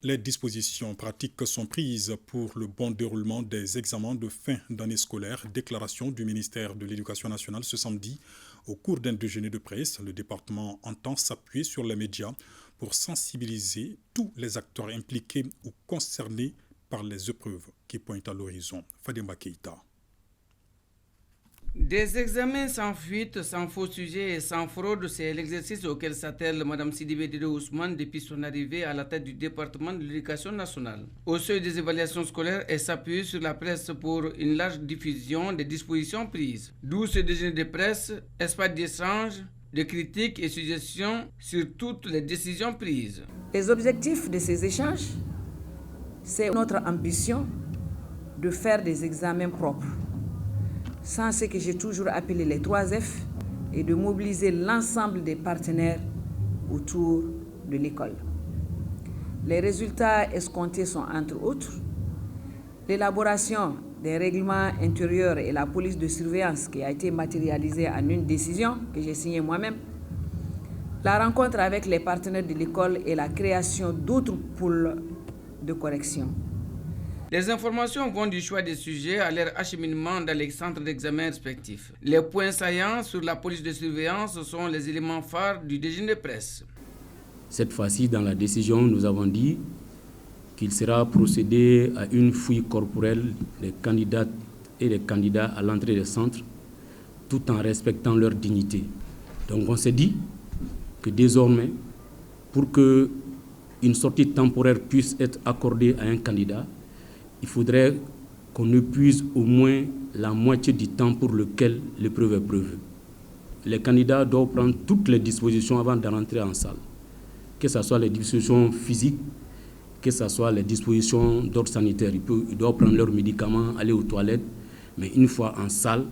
Les dispositions pratiques sont prises pour le bon déroulement des examens de fin d'année scolaire. Déclaration du ministère de l'Éducation nationale ce samedi. Au cours d'un déjeuner de presse, le département entend s'appuyer sur les médias pour sensibiliser tous les acteurs impliqués ou concernés par les épreuves qui pointent à l'horizon. Fademba Keïta. Des examens sans fuite, sans faux sujets et sans fraude, c'est l'exercice auquel s'attelle Mme Sidibé Dede Ousmane depuis son arrivée à la tête du département de l'éducation nationale. Au seuil des évaluations scolaires, elle s'appuie sur la presse pour une large diffusion des dispositions prises. D'où ce déjeuner de presse, espace d'échange, de critiques et suggestions sur toutes les décisions prises. Les objectifs de ces échanges, c'est notre ambition de faire des examens propres, sans ce que j'ai toujours appelé les 3 F, et de mobiliser l'ensemble des partenaires autour de l'école. Les résultats escomptés sont entre autres l'élaboration des règlements intérieurs et la police de surveillance qui a été matérialisée en une décision que j'ai signée moi-même, la rencontre avec les partenaires de l'école et la création d'autres pôles de correction. Les informations vont du choix des sujets à leur acheminement dans les centres d'examen respectifs. Les points saillants sur la police de surveillance sont les éléments phares du déjeuner de presse. Cette fois-ci, dans la décision, nous avons dit qu'il sera procédé à une fouille corporelle des candidates et des candidats à l'entrée des centres, tout en respectant leur dignité. Donc on s'est dit que désormais, pour qu'une sortie temporaire puisse être accordée à un candidat, il faudrait qu'on épuise au moins la moitié du temps pour lequel l'épreuve est prévue. Les candidats doivent prendre toutes les dispositions avant de rentrer en salle, que ce soit les dispositions physiques, que ce soit les dispositions d'ordre sanitaire. Ils doivent prendre leurs médicaments, aller aux toilettes, mais une fois en salle,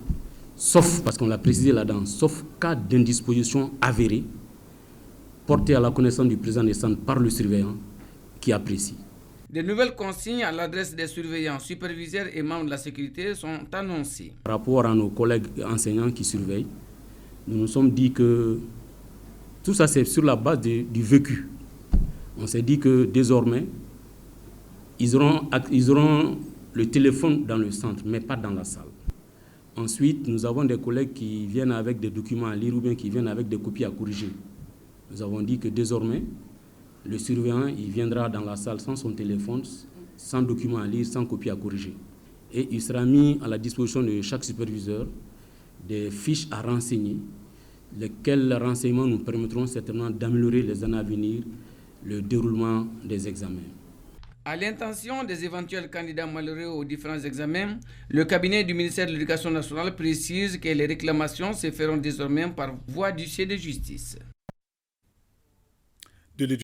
sauf, parce qu'on l'a précisé là-dedans, sauf cas d'indisposition avérée, portée à la connaissance du président des centres par le surveillant qui apprécie. De nouvelles consignes à l'adresse des surveillants, superviseurs et membres de la sécurité sont annoncées. Par rapport à nos collègues enseignants qui surveillent, nous nous sommes dit que tout ça c'est sur la base du vécu. On s'est dit que désormais, ils auront le téléphone dans le centre, mais pas dans la salle. Ensuite, nous avons des collègues qui viennent avec des documents à lire ou bien qui viennent avec des copies à corriger. Nous avons dit que désormais, le surveillant, il viendra dans la salle sans son téléphone, sans document à lire, sans copie à corriger. Et il sera mis à la disposition de chaque superviseur des fiches à renseigner, lesquels renseignements nous permettront certainement d'améliorer les années à venir le déroulement des examens. À l'intention des éventuels candidats malheureux aux différents examens, le cabinet du ministère de l'Éducation nationale précise que les réclamations se feront désormais par voie d'huissier de justice.